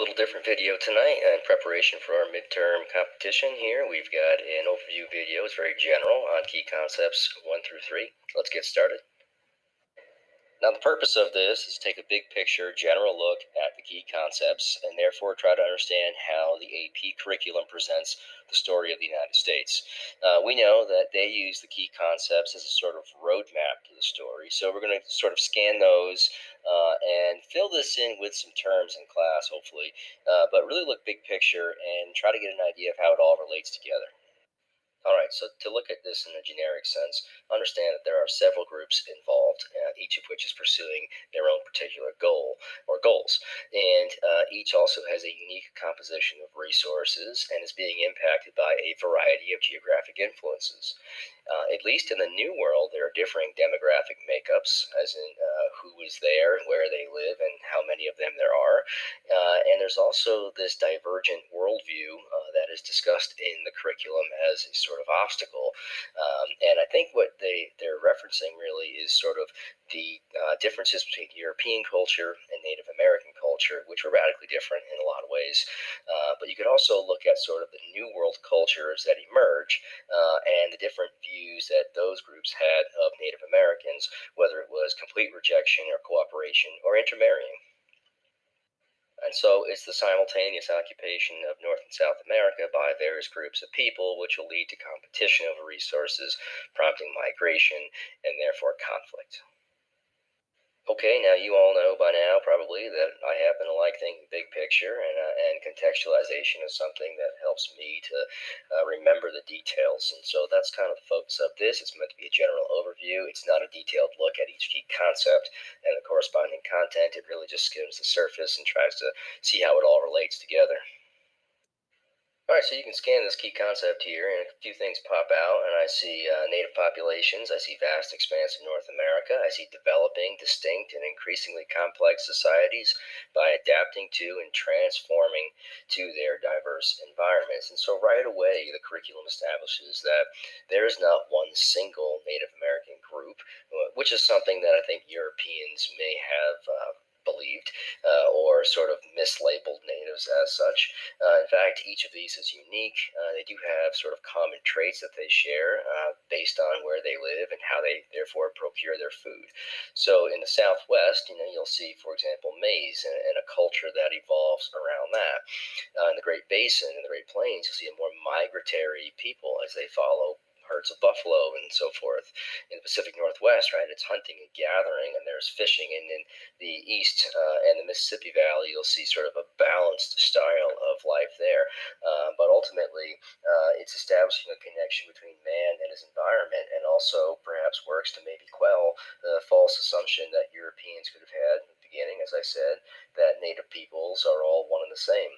Little different video tonight in preparation for our midterm competition here. We've got an overview video. It's very general on key concepts 1 through 3. Let's get started. Now, the purpose of this is to take a big picture, general look at the key concepts and therefore try to understand how the AP curriculum presents the story of the United States. We know that they use the key concepts as a sort of roadmap to the story, so we're going to sort of scan those and fill this in with some terms in class, hopefully, but really look big picture and try to get an idea of how it all relates together. All right, so to look at this in a generic sense, understand that there are several groups involved, each of which is pursuing their own particular goal or goals. And each also has a unique composition of resources and is being impacted by a variety of geographic influences. At least in the New World, there are differing demographic makeups, as in who is there and where they live and how many of them there are. And there's also this divergent worldview that is discussed in the curriculum as a sort of obstacle. And I think what they're referencing really is sort of the differences between European culture and Native American culture, which are radically different in a lot of ways. But you could also look at sort of the New World cultures that emerge and the different views that those groups had of Native Americans, whether it was complete rejection or cooperation or intermarrying. And so it's the simultaneous occupation of North and South America by various groups of people, which will lead to competition over resources, prompting migration and therefore conflict. Okay, now you all know by now probably that I happen to like thinking big picture, and contextualization is something that helps me to remember the details. And so that's kind of the focus of this. It's meant to be a general overview. It's not a detailed look at each key concept and the corresponding content. It really just skims the surface and tries to see how it all relates together. All right, so you can scan this key concept here, and a few things pop out, and I see native populations, I see vast expanse of North America, I see developing, distinct, and increasingly complex societies by adapting to and transforming to their diverse environments. And so right away, the curriculum establishes that there is not one single Native American group, which is something that I think Europeans may have believed or sort of mislabeled natives as such. In fact, each of these is unique. They do have sort of common traits that they share based on where they live and how they therefore procure their food. So in the Southwest, you'll see, for example, maize and a culture that evolves around that. In the Great Basin and the Great Plains, you'll see a more migratory people as they follow herds of buffalo and so forth. In the Pacific Northwest, right, it's hunting and gathering, and there's fishing. And in the East and the Mississippi Valley, you'll see sort of a balanced style of life there. But ultimately, it's establishing a connection between man and his environment, and also perhaps works to maybe quell the false assumption that Europeans could have had in the beginning, as I said, that native peoples are all one and the same.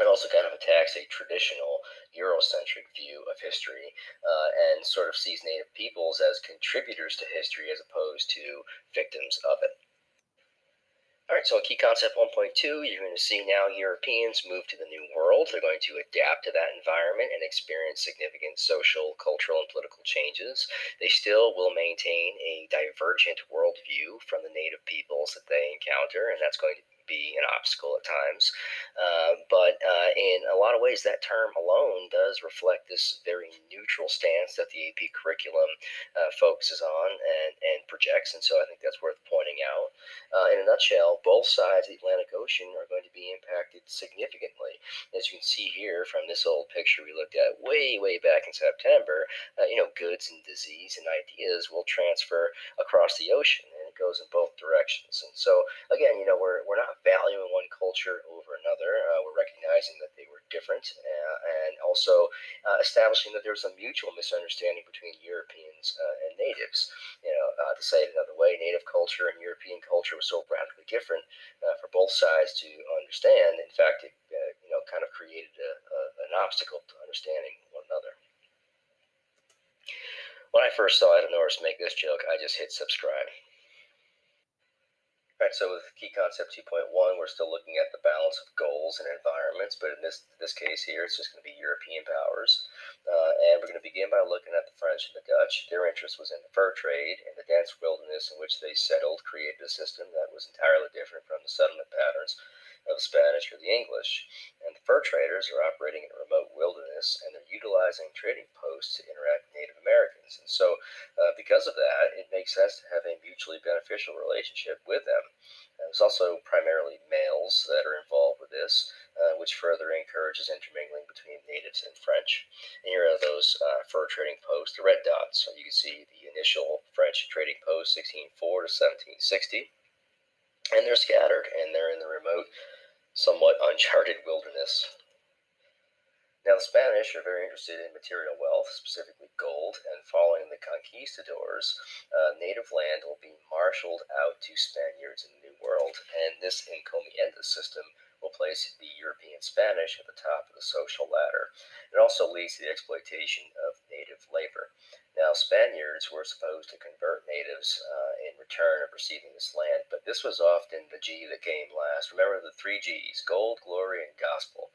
It also kind of attacks a traditional Eurocentric view of history and sort of sees native peoples as contributors to history as opposed to victims of it. All right, so in key concept 1.2, you're going to see now Europeans move to the New World. They're going to adapt to that environment and experience significant social, cultural, and political changes. They still will maintain a divergent worldview from the native peoples that they encounter, and that's going to be an obstacle at times. But in a lot of ways, that term alone does reflect this very neutral stance that the AP curriculum focuses on and projects, and so I think that's worth pointing out. In a nutshell, both sides of the Atlantic Ocean are going to be impacted significantly. As you can see here from this old picture we looked at way back in September, goods and disease and ideas will transfer across the ocean, and it goes in both directions. And so, again, we're not valuing one culture over another. We're recognizing that they were different, and also establishing that there's a mutual misunderstanding between Europeans and natives. To say it another way, native culture and European culture was so radically different for both sides to understand. In fact, it kind of created an obstacle to understanding one another. When I first saw it, Norris make this joke, I just hit subscribe. All right, so with key concept 2.1, we're still looking at the balance of goals and environments, but in this case here, it's just going to be European powers. And we're going to begin by looking at the French and the Dutch. Their interest was in the fur trade, and the dense wilderness in which they settled created a system that was entirely different from the settlement patterns of the Spanish or the English. And the fur traders are operating in a remote wilderness, and they're utilizing trading posts to interact with Native Americans. And so, because of that, it makes sense to have a mutually beneficial relationship with them. There's also primarily males that are involved with this, which further encourages intermingling between natives and French. And here are those fur trading posts, the red dots. So you can see the initial French trading post, 1604 to 1760, and they're scattered, and they're in the remote, somewhat uncharted wilderness. Now, the Spanish are very interested in material wealth, specifically gold, and following the conquistadors, native land will be marshaled out to Spaniards in the New World, and this encomienda system will place the European Spanish at the top of the social ladder. It also leads to the exploitation of native labor. Now, Spaniards were supposed to convert natives in return of receiving this land, but this was often the G that came last. Remember the three G's: gold, glory, and gospel.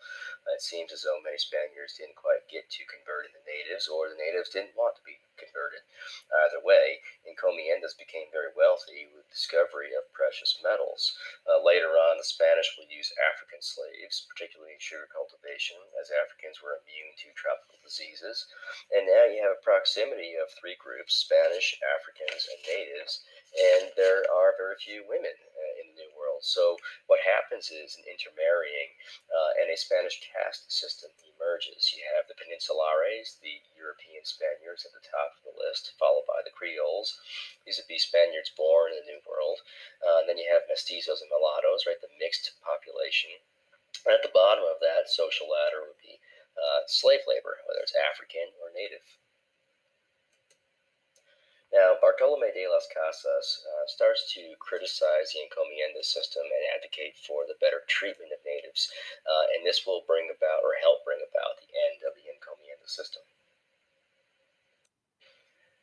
It seems as though many Spaniards didn't quite get to converting the natives, or the natives didn't want to be converted. Either way, encomiendas became very wealthy with the discovery of precious metals. Later on, the Spanish will use African slaves, particularly in sugar cultivation, as Africans were immune to tropical diseases. And now you have a proximity of three groups: Spanish, Africans, and natives, and there are very few women in the New World. So what happens is an intermarrying, and a Spanish caste system emerges. You have the Peninsulares, the European Spaniards, at the top of the list, followed by the Creoles. These would be Spaniards born in the New World. And then you have mestizos and mulattoes, right, the mixed population. And at the bottom of that social ladder would be slave labor, whether it's African or native. Now, Bartolome de las Casas starts to criticize the encomienda system and advocate for the better treatment of natives, and this will bring about, or help bring about, the end of the encomienda system.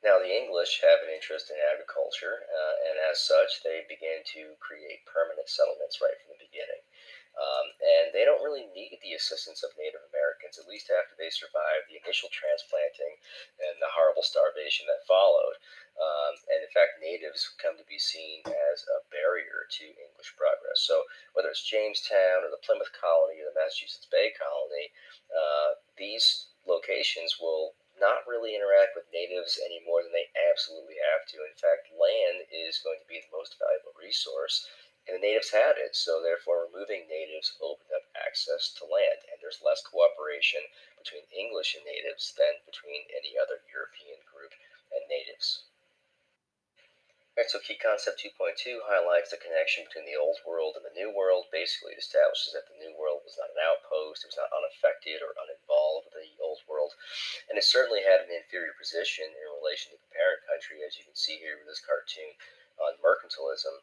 Now, the English have an interest in agriculture, and as such, they began to create permanent settlements right from the beginning. And they don't really need the assistance of Native Americans, at least after they survived the initial transplanting and the horrible starvation that followed. And in fact, natives come to be seen as a barrier to English progress. So whether it's Jamestown or the Plymouth colony or the Massachusetts Bay colony, these locations will not really interact with natives any more than they absolutely have to. In fact, land is going to be the most valuable resource, and the natives had it, so therefore removing natives opened up access to land, and there's less cooperation between English and natives than between any other European group and natives. Alright, so key concept 2.2 highlights the connection between the Old World and the New World. Basically, it establishes that the New World was not an outpost, it was not unaffected or uninvolved with the Old World, and it certainly had an inferior position in relation to the parent country, as you can see here with this cartoon on mercantilism.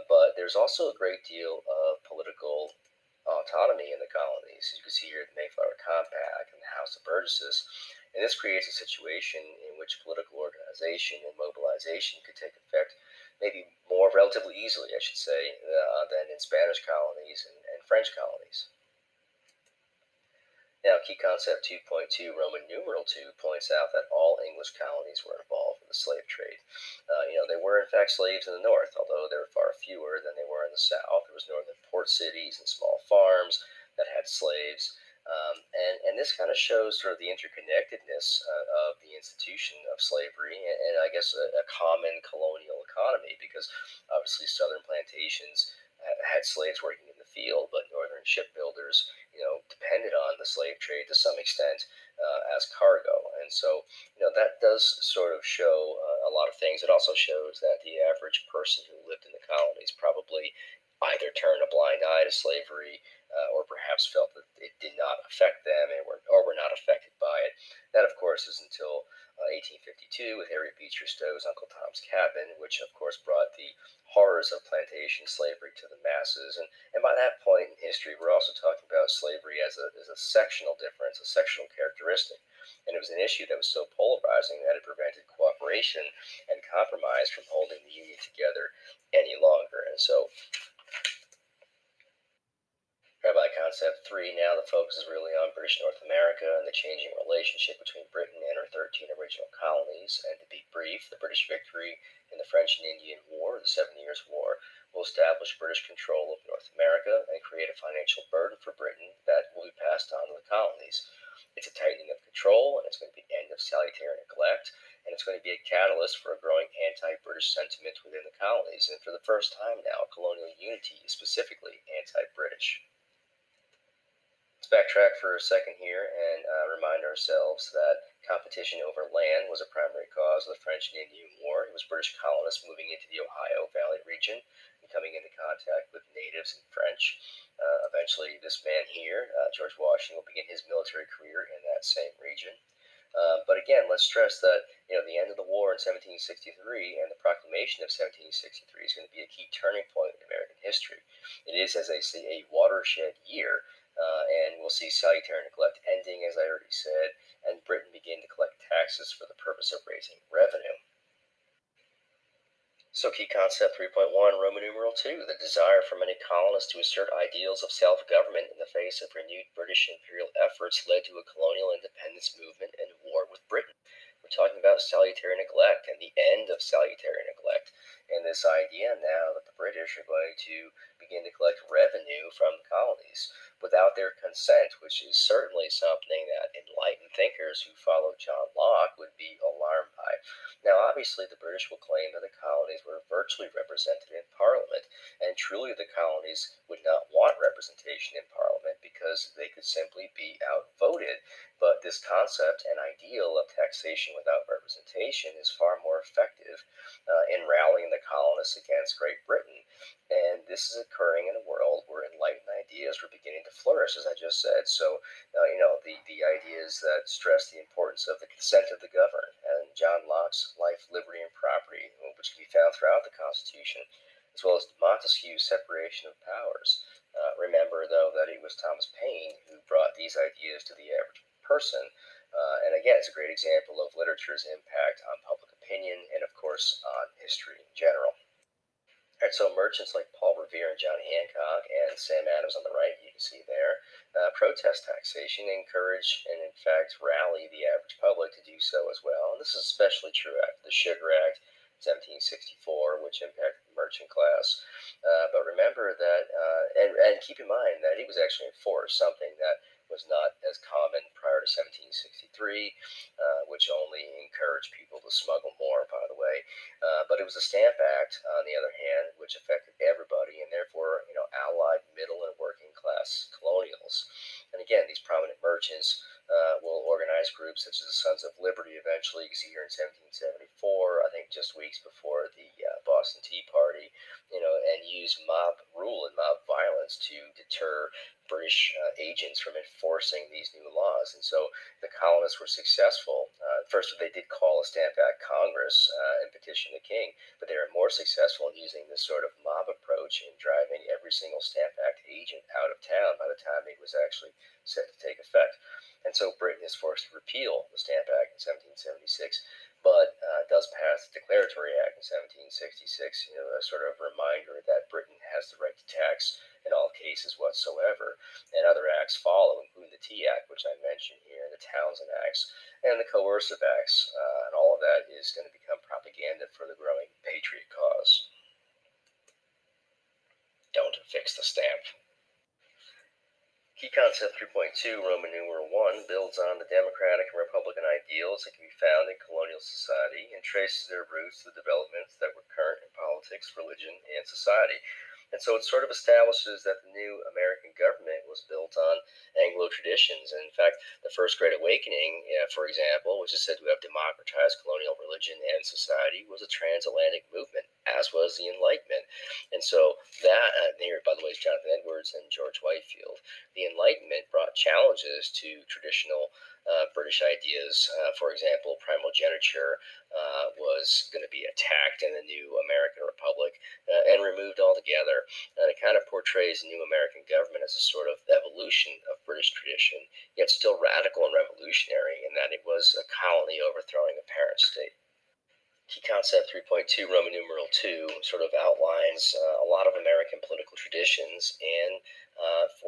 But there's also a great deal of political autonomy in the colonies. As you can see here, the Mayflower Compact and the House of Burgesses. And this creates a situation in which political organization and mobilization could take effect maybe more relatively easily, I should say, than in Spanish colonies and French colonies. Now, key concept 2.2, Roman numeral 2, points out that all English colonies were involved in the slave trade. There were in fact slaves in the north, although there were far fewer than they were in the south. There was northern port cities and small farms that had slaves. And this kind of shows sort of the interconnectedness of the institution of slavery and I guess a common colonial economy, because obviously southern plantations had slaves working in the field, but northern shipbuilders, depended on the slave trade to some extent as cargo. And so, that does sort of show a lot of things. It also shows that the average person who lived in the colonies probably either turned a blind eye to slavery or perhaps felt that it did not affect them or were not affected by it. That, of course, is until 1852 with Harry Beecher Stowe's Uncle Tom's Cabin, which, of course, brought the horrors of plantation slavery to the masses. And by that point in history, we're also talking about slavery as a sectional difference, a sectional characteristic. And it was an issue that was so polarizing that it prevented cooperation and compromise from holding the Union together any longer. And so Rabbi concept 3, now the focus is really on British North America and the changing relationship between Britain and her 13 original colonies. And to be brief, the British victory in the French and Indian War, the 7 Years' War, will establish British control of North America and create a financial burden for Britain that will be passed on to the colonies. It's a tightening of control, and it's going to be the end of salutary neglect, and it's going to be a catalyst for a growing anti-British sentiment within the colonies. And for the first time now, colonial unity is specifically anti-British. Let's backtrack for a second here and remind ourselves that competition over land was a primary cause of the French and Indian War. It was British colonists moving into the Ohio Valley region and coming into contact with natives and French. Eventually, this man here, George Washington, will begin his military career in that same region. But again, let's stress that the end of the war in 1763 and the proclamation of 1763 is going to be a key turning point in American history. It is, as I say, a watershed year, and we'll see salutary neglect ending, as I already said, and Britain begin to collect taxes for the purpose of raising revenue. So key concept 3.1, Roman numeral 2, the desire for many colonists to assert ideals of self-government in the face of renewed British imperial efforts led to a colonial independence movement and war with Britain. We're talking about salutary neglect and the end of salutary neglect, and this idea now that the British are going to begin to collect revenue from the colonies without their consent, which is certainly something that enlightened thinkers who follow John Locke would be alarmed by. Now, obviously, the British will claim that the colonies were virtually represented in Parliament, and truly the colonies would not want representation in Parliament because they could simply be outvoted. But this concept and ideal of taxation without representation is far more effective in rallying the colonists against Great Britain. And this is occurring in a world where enlightened ideas were beginning to flourish, as I just said. So, the ideas that stress the importance of the consent of the governed, and John Locke's life, liberty, and property, which can be found throughout the Constitution, as well as Montesquieu's separation of powers. Remember, though, that it was Thomas Paine who brought these ideas to the average person. And again, it's a great example of literature's impact on public opinion and, of course, on history in general. Alright, so merchants like Paul Revere and John Hancock and Sam Adams on the right, you can see there, protest taxation, encourage and in fact rally the average public to do so as well. And this is especially true after the Sugar Act, 1764, which impacted the merchant class. But remember that, and keep in mind that it was actually enforced, something that was not as common prior to 1763, which only encouraged people to smuggle more, by the way. But it was the Stamp Act, on the other hand, which affected everybody, and therefore, allied middle and working class colonials. And again, these prominent merchants will organize groups such as the Sons of Liberty eventually. You can see here in 1774, I think just weeks before the Boston Tea Party, and use mob rule and mob violence to deter British agents from enforcing these new laws. And so the colonists were successful. First, they did call a Stamp Act Congress and petition the king, but they were more successful in using this sort of mob approach in driving every single Stamp Act agent out of town by the time it was actually set to take effect. And so Britain is forced to repeal the Stamp Act in 1776, but does pass the Declaratory Act in 1766, a sort of reminder that Britain has the right to tax in all cases whatsoever. And other acts follow, including the Tea Act, which I mentioned here, the Townshend Acts, and the Coercive Acts. And all of that is going to become propaganda for the growing patriot cause. Don't fix the stamp. Key concept 3.2, Roman numeral 1, builds on the democratic and republican ideals that can be found in colonial society and traces their roots to the developments that were current in politics, religion, and society. And so it sort of establishes that the new American government was built on Anglo traditions. And in fact, the First Great Awakening, for example, which is said to have democratized colonial religion and society, was a transatlantic movement, as was the Enlightenment. And so that, here, by the way, is Jonathan Edwards and George Whitefield. The Enlightenment brought challenges to traditional British ideas. For example, primogeniture was going to be attacked in the new American Republic and removed altogether. And it kind of portrays the new American government as a sort of evolution of British tradition, yet still radical and revolutionary in that it was a colony overthrowing a parent state. Key concept 3.2, Roman numeral 2, sort of outlines a lot of American political traditions and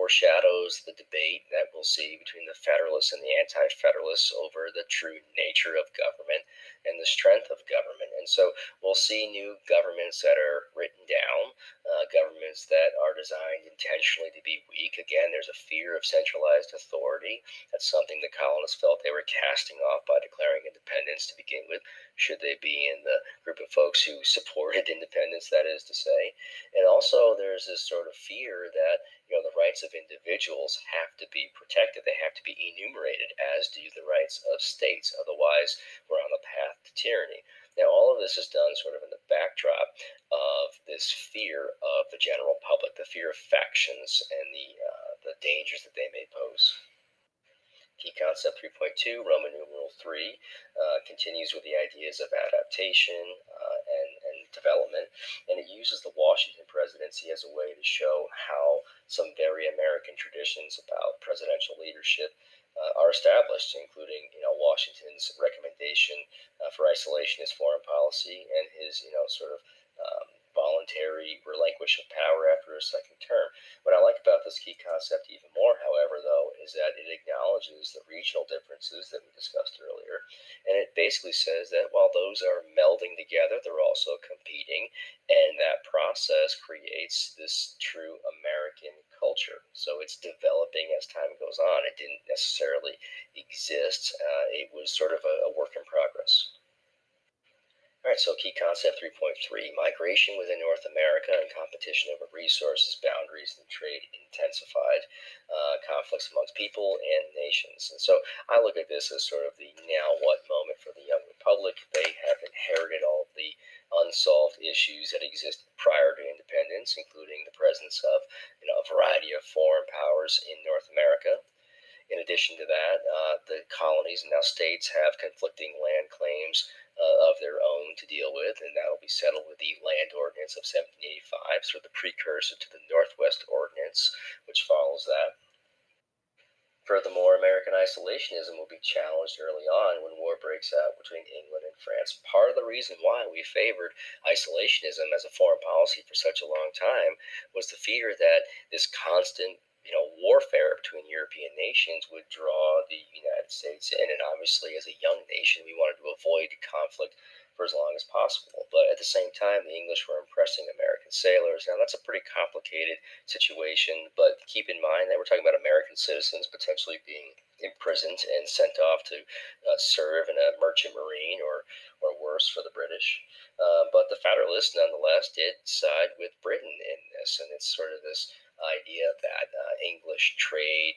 foreshadows the debate that we'll see between the Federalists and the Anti-Federalists over the true nature of government and the strength of government. And so we'll see new governments that are written down, governments that are designed intentionally to be weak. Again, there's a fear of centralized authority. That's something the colonists felt they were casting off by declaring independence to begin with, should they be in the group of folks who supported independence, that is to say. And also there's this sort of fear that the rights of individuals have to be protected. They have to be enumerated, as do the rights of states. Otherwise, we're on the path to tyranny. Now, all of this is done sort of in the backdrop of this fear of the general public, the fear of factions and the dangers that they may pose. Key concept 3.2, Roman numeral 3, continues with the ideas of adaptation and development, and it uses the Washington presidency as a way to show how some very American traditions about presidential leadership are established, including Washington's recommendation for isolationist foreign policy and his sort of voluntary relinquish of power after a second term. What I like about this key concept even more, however, though, is that it acknowledges the regional differences that we discussed earlier, and it basically says that while those are melding together, they're also competing, and that process creates this true American culture. So it's developing as time goes on. It didn't necessarily exist. It was sort of a work in progress. All right, so key concept 3.3, migration within North America and competition over resources, boundaries, and trade intensified, conflicts amongst people and nations. And so I look at this as sort of the now what moment for the young republic. They have inherited all of the unsolved issues that existed prior to independence, including the presence of a variety of foreign powers in North America. In addition to that, the colonies and now states have conflicting land claims of their own to deal with, and that will be settled with the Land Ordinance of 1785, sort of the precursor to the Northwest Ordinance, which follows that. Furthermore, American isolationism will be challenged early on when war breaks out between England and France. Part of the reason why we favored isolationism as a foreign policy for such a long time was the fear that this constant warfare between European nations would draw the United States in. And obviously, as a young nation, we wanted to avoid conflict for as long as possible. But at the same time, the English were impressing American sailors. Now, that's a pretty complicated situation, but keep in mind that we're talking about American citizens potentially being imprisoned and sent off to serve in a merchant marine or worse for the British. But the Federalists, nonetheless, did side with Britain in this, and it's sort of this idea that English trade,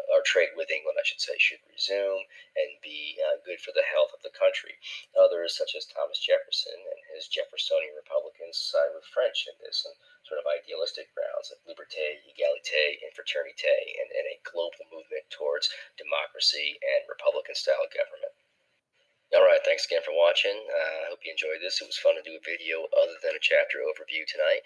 or trade with England, I should say, should resume and be good for the health of the country. Others, such as Thomas Jefferson and his Jeffersonian Republicans, side with French in this on sort of idealistic grounds of liberté, égalité, and fraternité, and a global movement towards democracy and Republican-style government. All right, thanks again for watching. I hope you enjoyed this. It was fun to do a video other than a chapter overview tonight.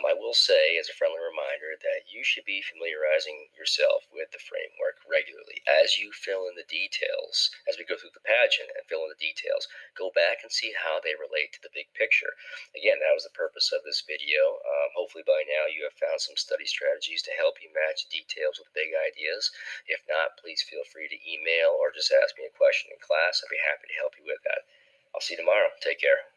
I will say, as a friendly reminder, that you should be familiarizing yourself with the framework regularly. As you fill in the details, as we go through the pageant and fill in the details, go back and see how they relate to the big picture. Again, that was the purpose of this video. Hopefully by now you have found some study strategies to help you match details with big ideas. If not, please feel free to email or just ask me a question in class. I'd be happy to help you with that. I'll see you tomorrow. Take care.